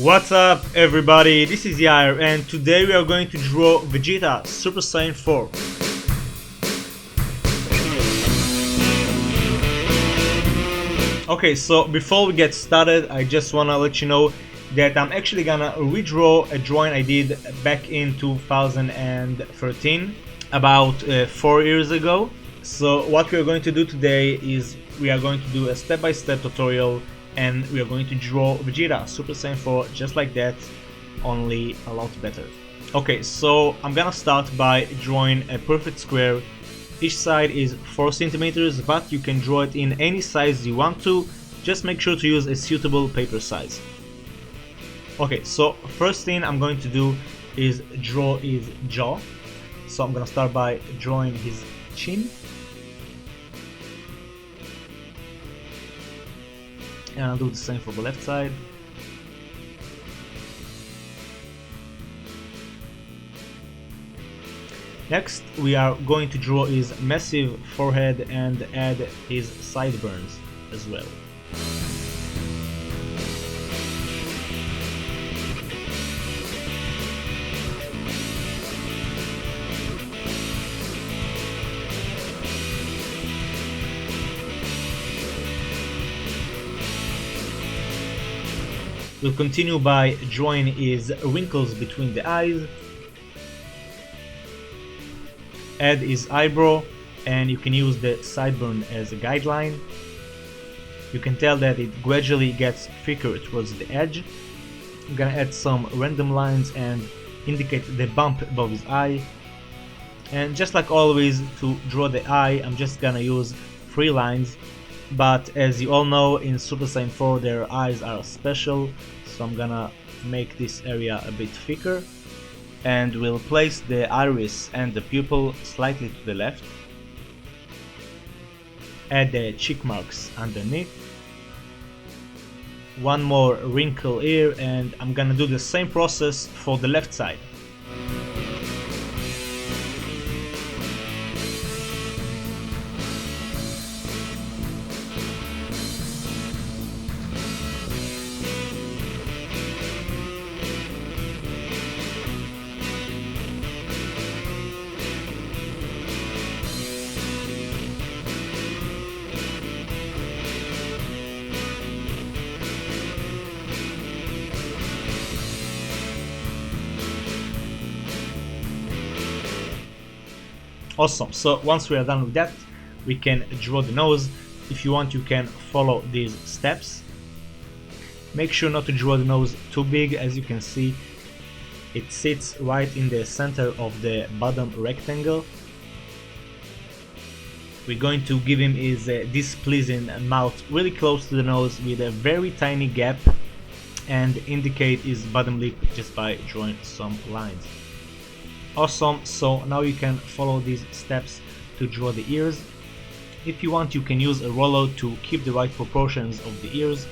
What's up everybody, this is Yair and today we are going to draw Vegeta Super Saiyan 4. Okay, so before we get started, I just wanna let you know that I'm actually gonna redraw a drawing I did back in 2013, about 4 years ago. So what we are going to do today is we are going to do a step-by-step tutorial and we are going to draw Vegeta Super Saiyan 4 just like that, only a lot better. Okay, so I'm gonna start by drawing a perfect square. Each side is 4 centimeters, but you can draw it in any size you want to. Just make sure to use a suitable paper size. Okay, so first thing I'm going to do is draw his jaw. So I'm gonna start by drawing his chin. And I'll do the same for the left side. Next, we are going to draw his massive forehead and add his sideburns as well. We'll continue by drawing his wrinkles between the eyes, add his eyebrow, and you can use the sideburn as a guideline. You can tell that it gradually gets thicker towards the edge. I'm gonna add some random lines and indicate the bump above his eye. And just like always, to draw the eye, I'm just gonna use 3 lines. But as you all know, in Super Saiyan 4 their eyes are special, so I'm gonna make this area a bit thicker. And we'll place the iris and the pupil slightly to the left. Add the cheek marks underneath. One more wrinkle here, and I'm gonna do the same process for the left side. Awesome, so once we are done with that, we can draw the nose. If you want, you can follow these steps. Make sure not to draw the nose too big. As you can see, it sits right in the center of the bottom rectangle. We're going to give him his displeasing mouth really close to the nose with a very tiny gap, and indicate his bottom lip just by drawing some lines. Awesome, so now you can follow these steps to draw the ears. If you want, you can use a roller to keep the right proportions of the ears.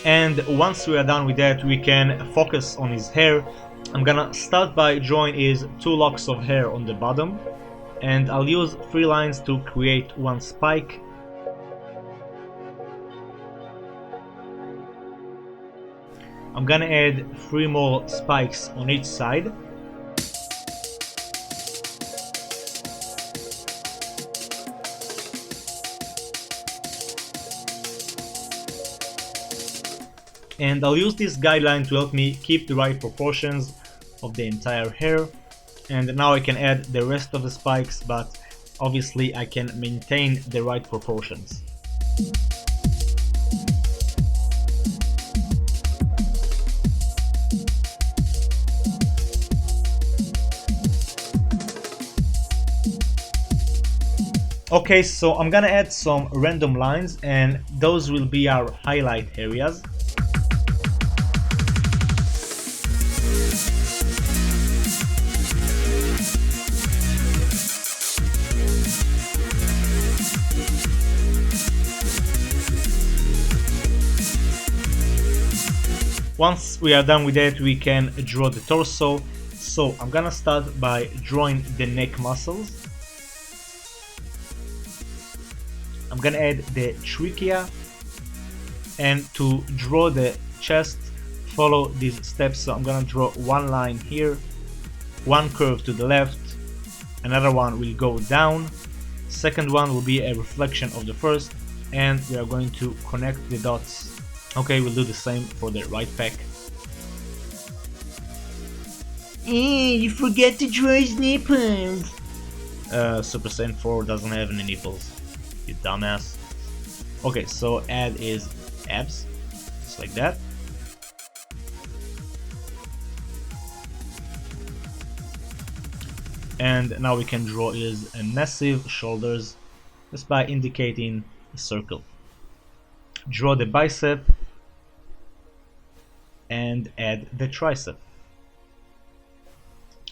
And once we are done with that, we can focus on his hair. I'm gonna start by drawing his 2 locks of hair on the bottom, and I'll use 3 lines to create 1 spike. I'm gonna add 3 more spikes on each side. And I'll use this guideline to help me keep the right proportions of the entire hair. And now I can add the rest of the spikes, but obviously I can maintain the right proportions. Okay, so I'm gonna add some random lines, and those will be our highlight areas. Once we are done with that, we can draw the torso. So I'm gonna start by drawing the neck muscles. I'm gonna add the trachea, and to draw the chest, follow these steps. So I'm gonna draw one line here, one curve to the left, another one will go down, second one will be a reflection of the first, and we are going to connect the dots. Okay, we'll do the same for the right pec. You forget to draw his nipples. Super Saiyan 4 doesn't have any nipples, you dumbass. Okay, so add is abs, just like that. And now we can draw his massive shoulders just by indicating a circle. Draw the bicep and add the tricep.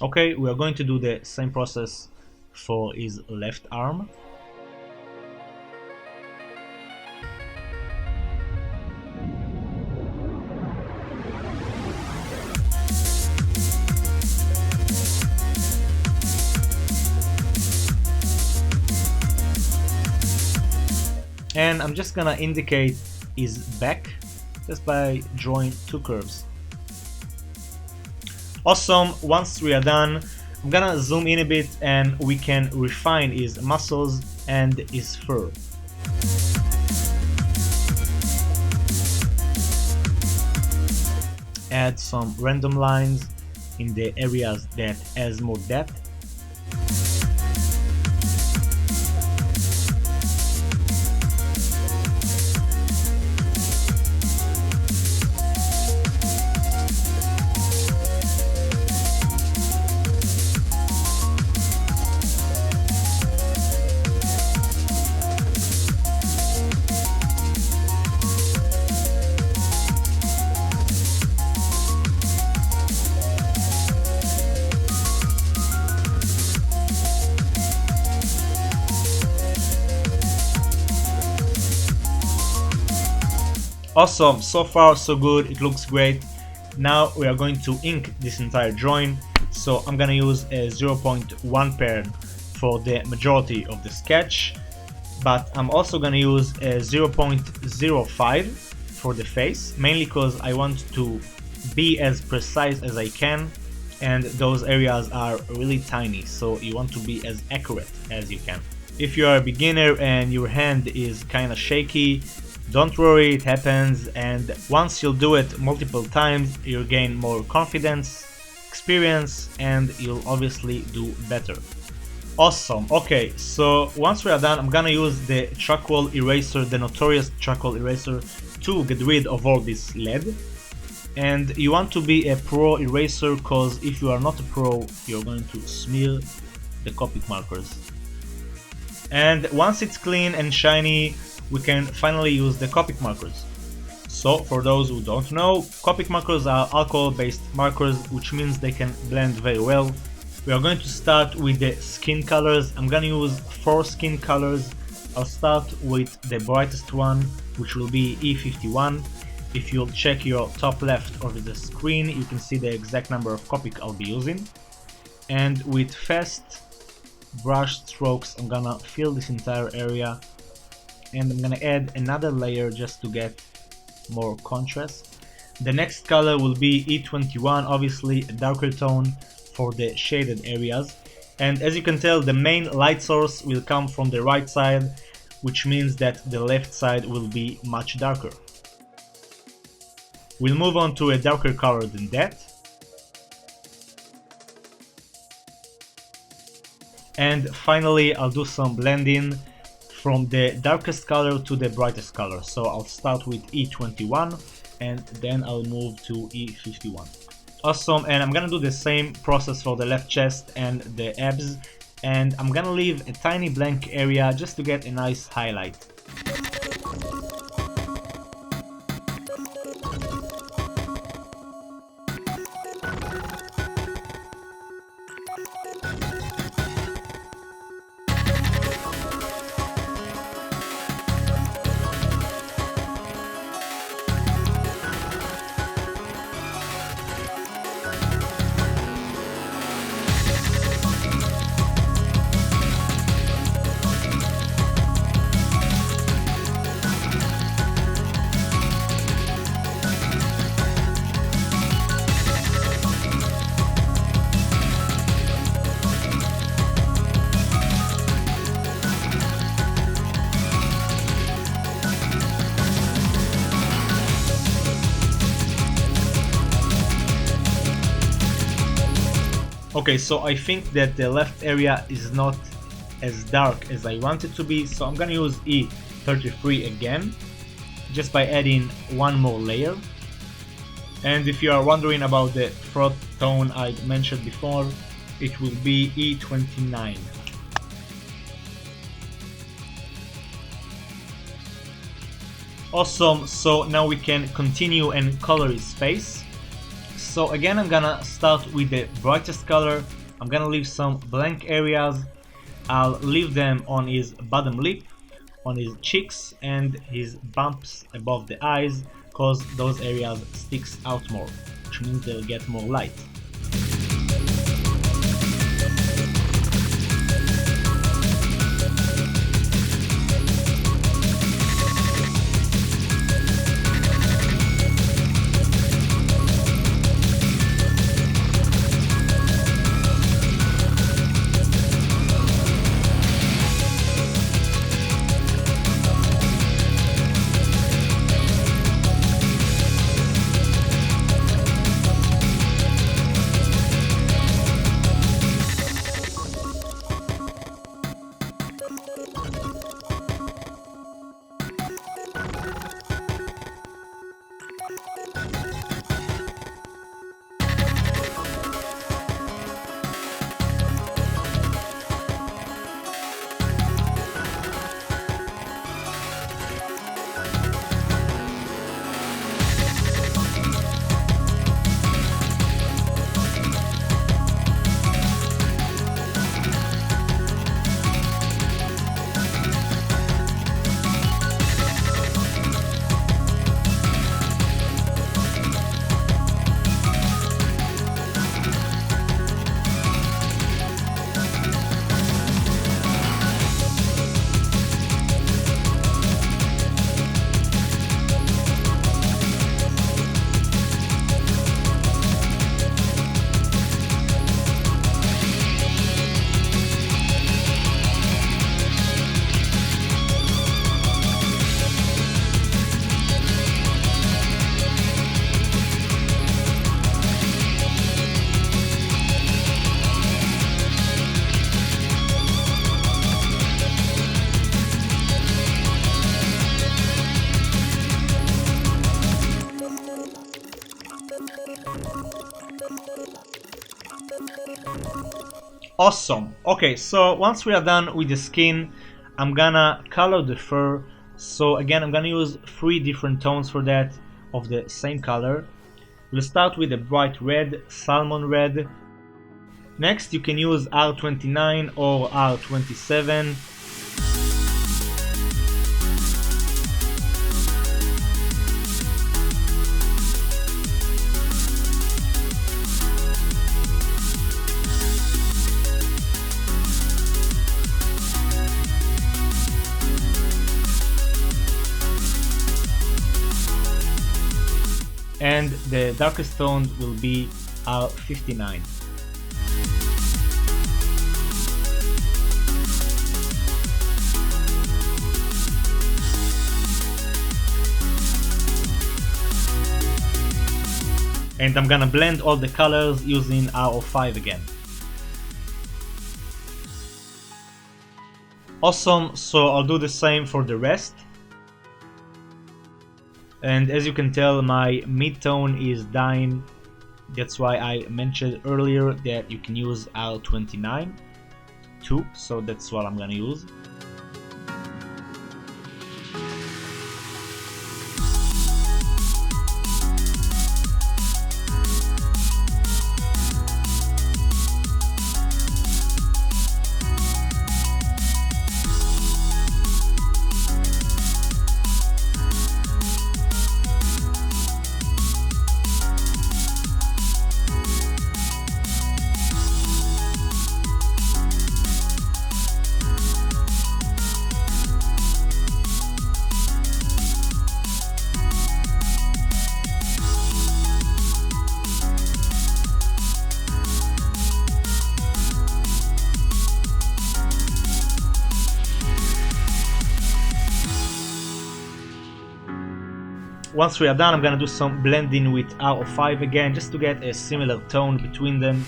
Okay, we are going to do the same process for his left arm. And I'm just gonna indicate his back just by drawing two curves. Awesome, once we are done, I'm gonna zoom in a bit and we can refine his muscles and his fur. Add some random lines in the areas that has more depth. Awesome, so far so good, it looks great. Now we are going to ink this entire drawing, so I'm gonna use a 0.1 pen for the majority of the sketch, but I'm also gonna use a 0.05 for the face, mainly because I want to be as precise as I can, and those areas are really tiny, so you want to be as accurate as you can. If you are a beginner and your hand is kinda shaky, don't worry, it happens, and once you'll do it multiple times, you'll gain more confidence, experience, and you'll obviously do better. Awesome, okay, so once we are done, I'm gonna use the charcoal eraser, the notorious charcoal eraser, to get rid of all this lead. And you want to be a pro eraser, because if you are not a pro, you're going to smear the Copic markers. And once it's clean and shiny, we can finally use the Copic markers. So for those who don't know, Copic markers are alcohol-based markers, which means they can blend very well. We are going to start with the skin colors. I'm gonna use 4 skin colors. I'll start with the brightest one, which will be E51. If you'll check your top left of the screen, you can see the exact number of Copic I'll be using. And with fast brush strokes, I'm gonna fill this entire area, and I'm gonna add another layer just to get more contrast. The next color will be E21, obviously a darker tone for the shaded areas. And as you can tell, the main light source will come from the right side, which means that the left side will be much darker. We'll move on to a darker color than that. And finally, I'll do some blending from the darkest color to the brightest color. So I'll start with E21 and then I'll move to E51. Awesome, and I'm gonna do the same process for the left chest and the abs, and I'm gonna leave a tiny blank area just to get a nice highlight. Okay, so I think that the left area is not as dark as I want it to be, so I'm gonna use E33 again, just by adding one more layer. And if you are wondering about the throat tone I mentioned before, it will be E29. Awesome, so now we can continue and color his face. So again, I'm gonna start with the brightest color. I'm gonna leave some blank areas. I'll leave them on his bottom lip, on his cheeks, and his bumps above the eyes, cause those areas sticks out more, which means they'll get more light. Awesome. Okay, so once we are done with the skin, I'm gonna color the fur. So again, I'm gonna use 3 different tones for that of the same color. We'll start with a bright red, salmon red. Next, you can use R29 or R27. And the darkest tone will be R59. And I'm gonna blend all the colors using R05 again. Awesome, so I'll do the same for the rest. And as you can tell, my mid-tone is dying. That's why I mentioned earlier that you can use R29 too, so that's what I'm gonna use. Once we are done, I'm gonna do some blending with R05 again, just to get a similar tone between them.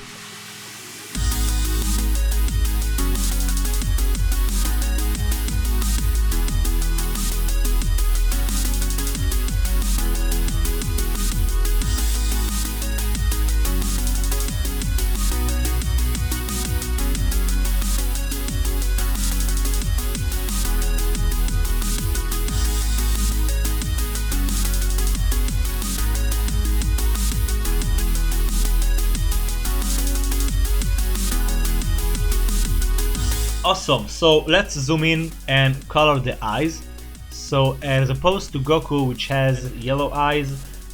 Awesome, so let's zoom in and color the eyes. So as opposed to Goku, which has yellow eyes,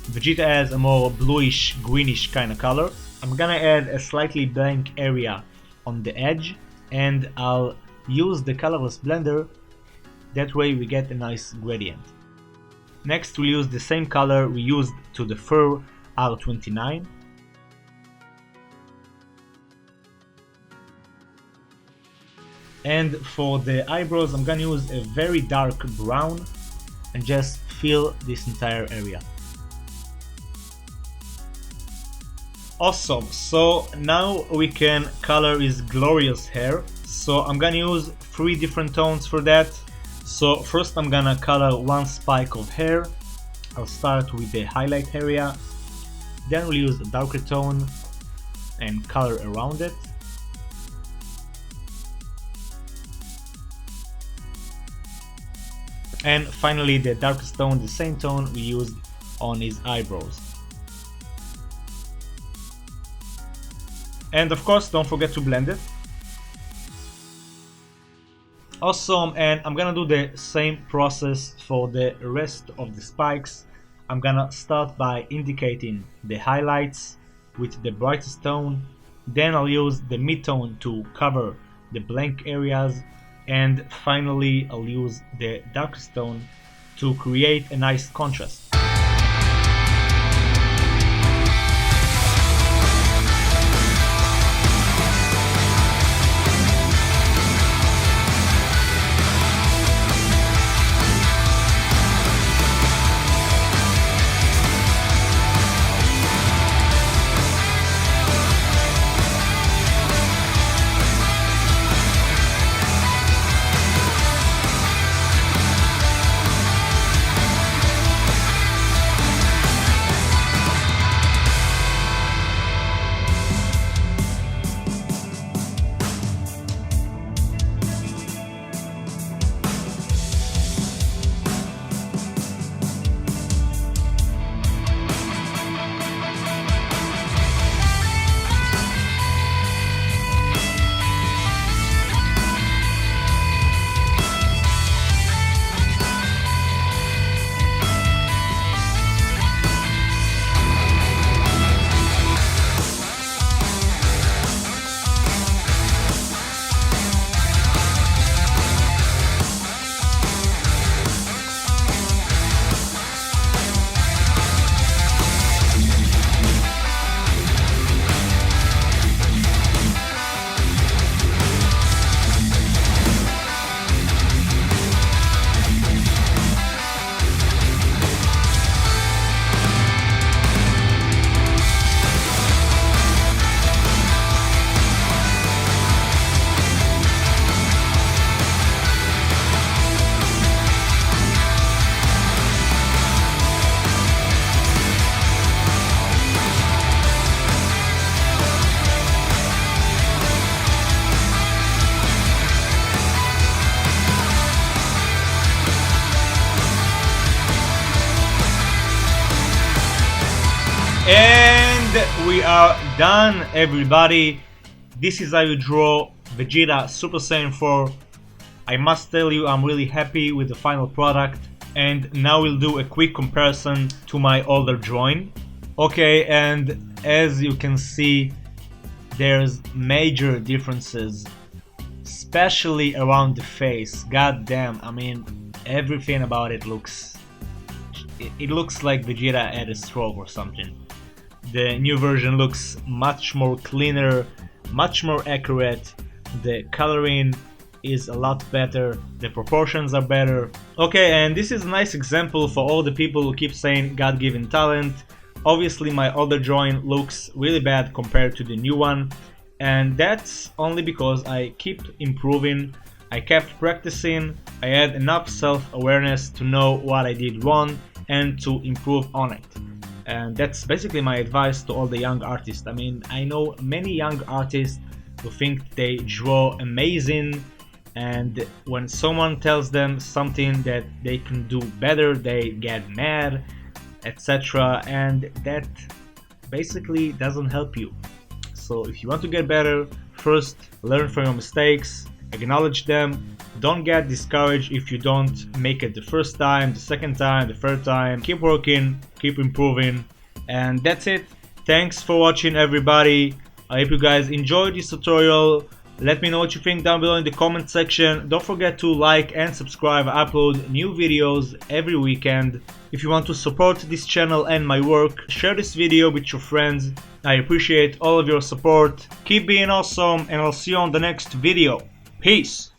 Vegeta has a more bluish, greenish kind of color. I'm gonna add a slightly blank area on the edge, and I'll use the colorless blender. That way we get a nice gradient. Next we'll use the same color we used to the fur, R29. And for the eyebrows, I'm gonna use a very dark brown and just fill this entire area. Awesome, so now we can color his glorious hair. So I'm gonna use 3 different tones for that. So first I'm gonna color one spike of hair. I'll start with the highlight area. Then we'll use a darker tone and color around it. And finally the darkest tone, the same tone we used on his eyebrows. And of course don't forget to blend it. Awesome, and I'm gonna do the same process for the rest of the spikes. I'm gonna start by indicating the highlights with the brightest tone. Then I'll use the mid-tone to cover the blank areas. And finally I'll use the darkest tone to create a nice contrast. And we are done, everybody. This is how you draw Vegeta Super Saiyan 4. I must tell you, I'm really happy with the final product. And now we'll do a quick comparison to my older drawing. Okay, and as you can see, there's major differences, especially around the face. God damn, I mean, everything about it looks... It looks like Vegeta had a stroke or something. The new version looks much more cleaner, much more accurate. The coloring is a lot better, the proportions are better. Okay, and this is a nice example for all the people who keep saying God-given talent. Obviously my older drawing looks really bad compared to the new one, and that's only because I keep improving, I kept practicing, I had enough self-awareness to know what I did wrong and to improve on it. And that's basically my advice to all the young artists. I mean, I know many young artists who think they draw amazing, and when someone tells them something that they can do better, they get mad, etc. And that basically doesn't help you. So if you want to get better, first learn from your mistakes, acknowledge them. Don't get discouraged if you don't make it the first time, the second time, the third time. Keep working, keep improving, and that's it. Thanks for watching, everybody. I hope you guys enjoyed this tutorial. Let me know what you think down below in the comment section. Don't forget to like and subscribe. I upload new videos every weekend. If you want to support this channel and my work, share this video with your friends. I appreciate all of your support. Keep being awesome, and I'll see you on the next video. Peace!